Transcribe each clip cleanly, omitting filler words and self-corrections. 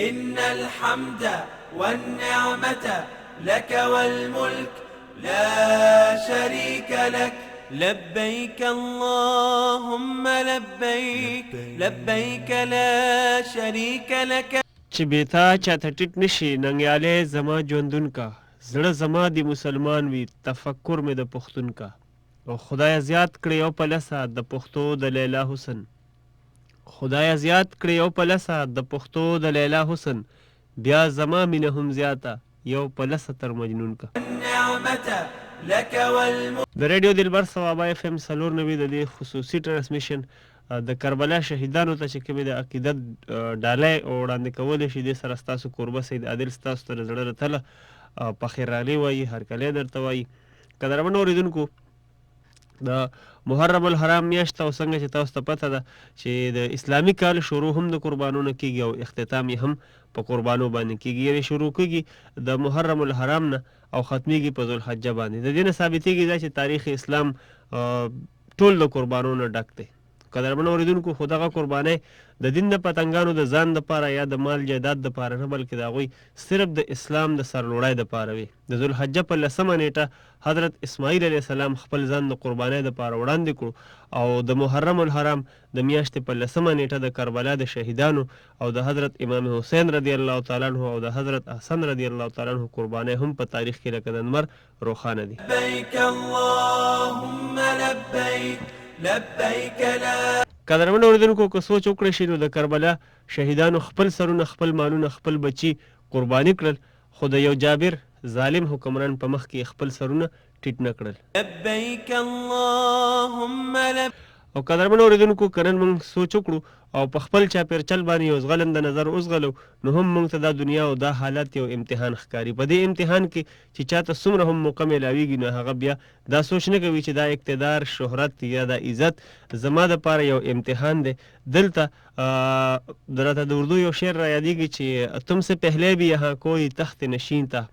إن الحمد والنعمة لك والملك لا شريك لك لبيك اللهم لبيك لبيك لا شريك لك. چې بیتا چاته ټیټ نشي ننګیالی زما ژوندون کا، زړه زما د مسلمان وي تفکر مې د پښتون کا. او خدای زیات کړی یو پلسه د پښتو د لیلا حسن، خدای زیات کړی یو پلسه د پښتو د لیلا حسن، بیا زما مینه هم زیاته یو پلسه تر مجنون کا. د ریډیو دلبر صوابه اف ام 94 د دې خصوصي ټرانسمیشن د کربلا شهیدانو ته چې کومې د عقیدت ډالۍ وړاندې کولی شي، دې سره ستاسو کوربه سید عادل ستاسو ته د زړه له تله پخیرالي وایي، هرکلی درته وایي. قدرمنو اورېدونکو، د محرم الحرام میاشت او څنګه چې تاسو ته پته ده چې د اسلامي کال شروع هم د قربانو نه کېږي او اختتام یې هم په قربانو باندې کېږي، یعنې شروع کېږي د محرم الحرام نه او ختمیږي په ذوالحجه باندې. د دې نه ثابتېږي دا چې تاریخ اسلام ټول د قربانو نه ډک دی. قدرمنو اورېدونکو، خو دغه قربانۍ د دین د پتنګانو د ځان دپاره یا د مال جایداد دپاره نه، بلکې د هغوی صرف د اسلام د سرلوړۍ دپاره وي. د ذوالحجه په 10مه نیټه حضرت اسماعیل علیه السلام خپل ځان د قربانۍ دپاره وړاندې کړو، او د محرم الحرام د میاشتې په 10مه نیټه د کربلا د شهیدانو او د حضرت امام حسین رضی الله تعالی عنه او د حضرت حسن رضی الله تعالی عنه قربانۍ هم په تاریخ کې لکه د لمر روښانه دي. لبیک اللهم لبیک لبیک لا. قدرمنو اورېدونکو، که سوچ وکړی شي نو د کربلا شهیدانو خپل سرونه، خپل مالونه، خپل بچي قرباني کړل، خو د یو جابر ظالم حکمران په مخ کې خپل سرونه ټیټ نه کړل. لبیک اللهم لبیک. او قدرمنو اورېدونکو، که نن موږ سوچ وکړو او په خپل چاپېرچل باندې یو زغلنده نظر وزغلو، نو هم موږ ته دا دنیا او دا حالت یو امتحان ښکاري. په دې امتحان کې چې چاته څومره هم موقع میلاویږي، نو هغه بیا دا سوچ نه کوي چې دا اقتدار، شهرت یا دا عزت زما دپاره یو امتحان دی. دلته راته د اردو یو شعر را یادېږي چې تم سے پہلے بھی یہاں کوئی تخت نشین تھا،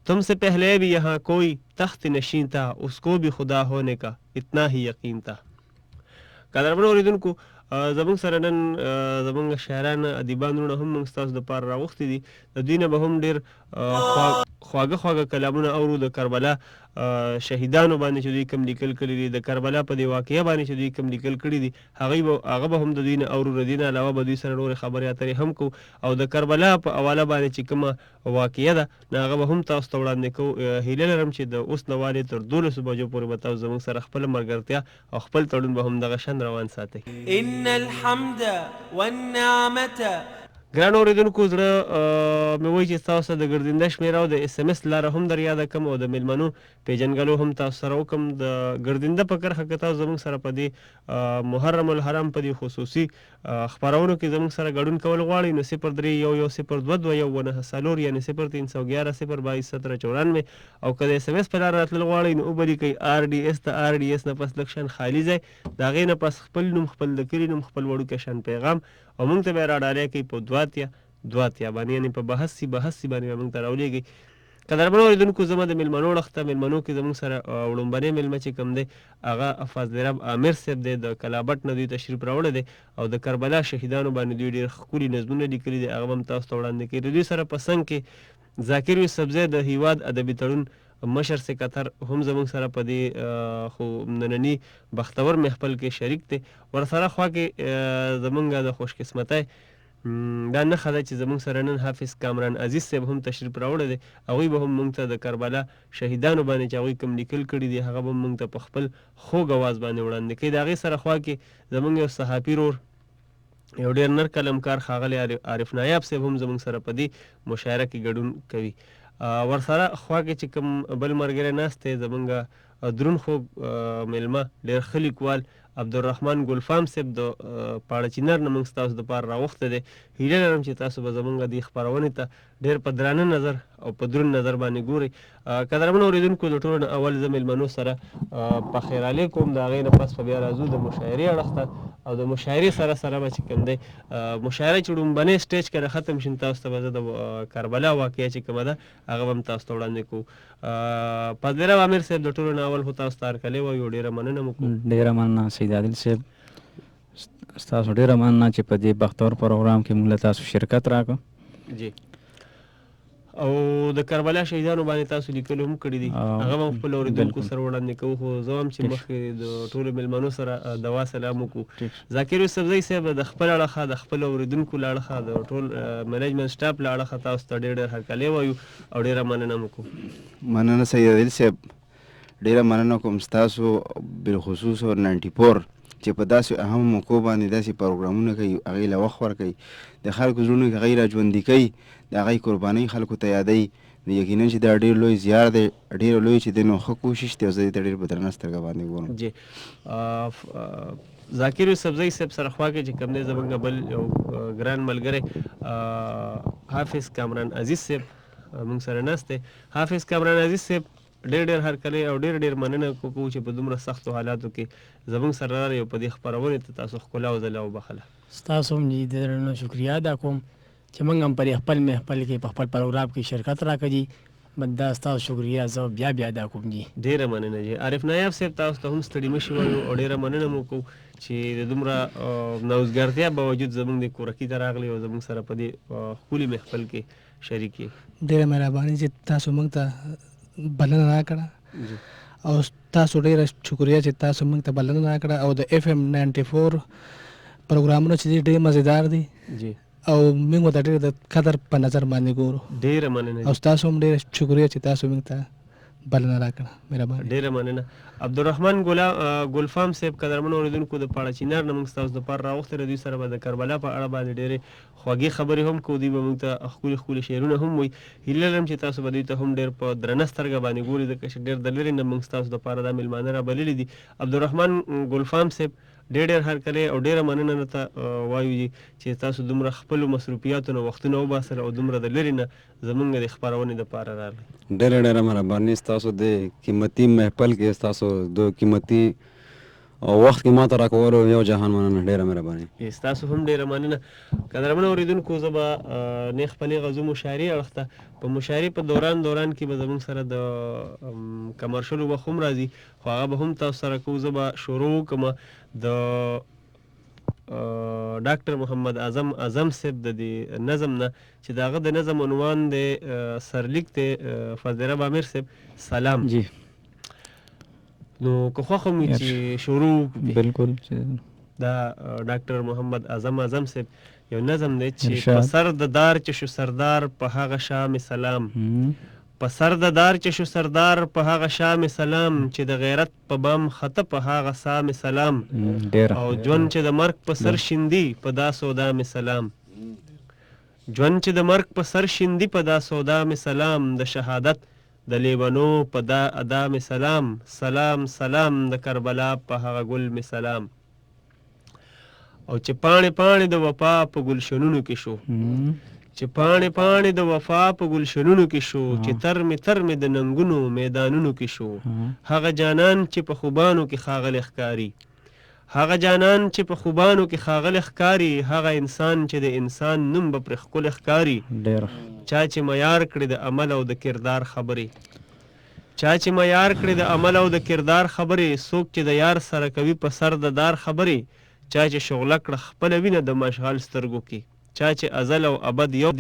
تم سے پہلے بھی یہاں کوئی تخت نشین تھا، اس کو بھی خدا ہونے کا اتنا ہی یقین تھا. قدرمنو اورېدونکو، زموږ سره نن زموږ شاعران، ادیبان وروڼه هم موږ ستاسو دپاره راغوښتي دي. د دوی نه به هم ډېر خواږه خواږه کلامونه اورو د کربلا شهیدانو باندې چې دوی کوم لیکل کړي دي، د کربلا په دې واقعه باندې چې دوی کوم لیکل کړي دي، هغه به هم د دوی نه اورو. د دې نه علاوه به دوی سره نورې خبرې اترې هم کوو، او د کربلا په حواله باندې چې کومه واقعه ده، نو هغه به هم تاسو ته وړاندې کوو. هیله لرم چې د اوس نه والې تر 12 بجو پورې به تاسو زموږ سره خپله ملګرتیا او خپل تړون به هم دغه شان روان ساتئ. ان الحمد والنعمة. ګران اورېدونکو، زړه مې وایي چې تاسو سره د ګرځنده شمېره او د اس ام اس لاره هم در یاده کړم، او د میلمنو پیژنګلو هم تاسو سره وکړم. د ګرځنده په کرښه کې تاسو زموږ سره په دې محرم الحرام په دې خصوصي خپرونو کې زموږ سره ګډون کول غواړئ، نو 03110224 یعنې 0311022294 او که د اس ام اس په لاره راتلل غواړئ، نو ولیکئ RDS ته RDS نه پس لږ شان خالي ځای، د هغې نه پس خپل نوم، خپل د کلي نوم، خپل وړوکی شان پیغام، او موږ ته به یې راډالۍ کوئ په 2 باندې، یعنې په 82 باندې به موږ ته راولېږئ. قدرمنو اورېدونکو، زما د میلمنو اړخ ته مېلمنو کې زموږ سره وړومبنی میلمه چې کوم دی، هغه فضل رب عامر صاحب دی، د کلابټ نه دوی تشریف راوړی دی، او د کربلا شهیدانو باندې دوی ډېر ښکلي نظمونه لیکلي دي، هغه به هم تاسو ته وړاندې کوي. د دوی سره په څنګ کې ذاکر یوسفزی د هیواد ادبي تړون مشر سکتر هم زموږ سره په دې خو ننني بختور محفل کې شریک دی. ورسره خوا کې زموږ د خوش قسمتۍ دا نښه ده چې زموږ سره نن حافظ کامران عزیز صاحب هم تشریف راوړی دی. هغوی به هم موږ ته د کربلا شهیدانو باندې چې هغوی کوم لیکل کړي دي، هغه به هم موږ ته په خپل خوږ اواز باندې وړاندې کوي. د هغې سره خوا کې زموږ یو صحافي رور، یو ډېر نر قلمکار ښاغلی عارف نایاب صاحب هم زموږ سره په دې مشاعره کې ګډون کوي. ورسره خوا کې چې کوم بل ملګری ناست دی، زموږ دروند خوږ میلمه، ډېر ښه لیکوال عبدالرحمن ګلفام صاحب د پاړه چینر نه موږ ستاسو دپاره راغوښتی دی. هیله لرم چې تاسو به زموږ دې خپرونې ته ډېر په درانه نظر او په دروند نظر باندې ګورئ. قدرمنو اورېدونکو، د ټولو نه اول زه میلمنو سره پخیرالي کوم، د هغې نه پس به بیا راځو د مشاعرې اړخ ته، او د مشاعرې سره سره به چې کوم دی مشاعره چې وړومبنی سټیج کله ختم شي، تاسو ته به زه د کربلا واقعه چې کومه ده هغه به هم تاسو ته وړاندې کوو. فضل رب عامر صاحب، د ټولو نه اول خو تاسو ته هرکلی وایو، ډېره مننه مو کوو. ډېره مننه سید عادل صاحب، ستاسو ډېره مننه چې په دې بختور پروګرام کې موږ له تاسو شرکت راکړو. جی او د کربلا شهیدانو باندې تاسو لیکل هم کړي دي، هغه هم خپل اوریدونکو سره وړاندې کوو. خو زه هم چې مخکې د ټولو میلمنو سره دوا سلام وکړو. ذاکر یوسفزی صاحب د خپل اړخه د خپل اوریدونکو له اړخه د ټول منیجمنټ سټاف له اړخه تاسو ته ډېر هرکلی وایو او ډېره مننه مو کوو. مننه سید عادل صاحب، ډېره مننه کوم ستاسو بالخصوص 94 چې په داسې اهم موقعو باندې داسې پروګرامونه کوي، هغې له وخت ورکوي، د خلکو زړونو کې هغې راژوندي کوي، د هغې قربانۍ خلکو ته یادوي. نو یقینا چې دا ډېر لوی زیار دی، ډېر لوی چې دی، نو ښه کوشش دی او زه دې ته ډېر په درنه سترګه باندې ګورم. جی ذاکر یوسفزی صاحب سره خوا کې چې کوم دی زموږ بل یو ګران ملګری حافظ کامران عزیز صاحب موږ سره ناست دی. حافظ کامران عزیز صاحب ډېر هرکلی او ډېر مننه کوو چې په دومره سختو حالاتو کې زموږ سره راغلئ او په دې خپرونې ته تاسو ښکلا او ځله وبخله. ستاسو هم د درنو شکریا ادا کوم چې موږ هم پر خپل محفل کې په خپل پروګرام کې شرکت راکړي. دا ستاسو شکریا زه بیا ادا کوم. جی ډېره مننه. جی عارف نایاب صاحب تاسو ته هم ستړي مه شئ وایو او ډېره مننه مو کوو چې د دومره نوزګارتیا باوجود زموږ د کورکي ته راغلي او زموږ سره په دې ښکلي محفل کې شریک یې. ډېره مهرباني چې تاسو موږ ته بلنه راکړه او تاسو ډېره شکریا چې تاسو موږ ته بلنه راکړه. او د FM 94 پروګرامونه چې ډېر مزیدار دي جی او موږ ورته ډېر د قدر په نظر باندې ګورو. ډېره مننه. او تاسو هم ډېره شکریا چې تاسو موږ ته بلنه راکړه. مهرباني. ډېره مننه. عبدالرحمن ګلفام صاحب قدرمنو اوریدونکو د پاړه چینار نه موږ ستاسو دپاره راوختلی. دوی سره به د کربلا په اړه باندې ډېرې خوږې خبرې هم کوو. دوی به موږ ته ښکلي شعرونه هم وایي. هیله لرم چې تاسو به دوی ته هم ډېر په درنه سترګه باندې ګورئ، ځکه چې ډېر د لرې نه موږ ستاسو دپاره دا میلمانه رابللي دي. عبدالرحمن ګلفام صاحب ډېر هرکلی او ډېره مننه درته وایو چې تاسو دومره خپلو مصروفیاتو نه وختونه وباسل او دومره د لرې نه زموږ د خپرونې دپاره راغلئ. ډېره مهرباني ستاسو د قیمتي محفل کې ستاسو د قیمتي وخت کې ماته راکولو یو جهان مننه. ډېره مهرباني. ستاسو هم ډېره مننه. قدرمنو اوریدونکو زه به نیغ خپلې غزو مشاعرې اړخ ته په مشاعرې په دوران کې به زموږ سره د کمرشلو وخت هم راځي، خو هغه به هم تاسو سره کوو. زه به شروع وکړم د ډاکټر محمد اعظم صاحب د دې نظم نه چې د هغه د نظم عنوان دی سرلیک دی فضل رب امیر صاحب سلام. جی نو که خوښه مو چې شروع بالکل دا ډاکټر محمد اعظم صاحب یو نظم دی چې په سر د دار چې شو سردار په هغه شام سلام، په سر د دار چې شو سردار په هغه شام سلام، چې د غیرت په بام خطه په هغه سام سلام، او ژوند چې د مرګ په سر شیندي په دا سودا می سلام، ژوند چې د مرګ په سر شیندي په دا سودا می سلام، د شهادت د لیبنو په دا ادا می سلام، سلام سلام د کربلا په هغه ګل می سلام، او چې پاڼې د وفا په گلشنونو کې شو، چې پاڼې د وفا په گلشنونو کې شو، چې تر می د ننګونو میدانونو کې شو، هغه جانان چې په خوبانو کې ښاغلی ښکاري، هغه جانان چې په خوبانو کې ښاغلی ښکاري، هغه انسان چې د انسان نوم به پرې ښکلی ښکاري، چا چې معیار کړي د عمل او د کردار خبرې، چا چې معیار کړي د عمل او د کردار خبرې، څوک چې د یار سره کوي په سر د دار خبرې، چا چې شغله کړه خپله وینه د مشغل سترګو کې، چا چې ازل او ابد یو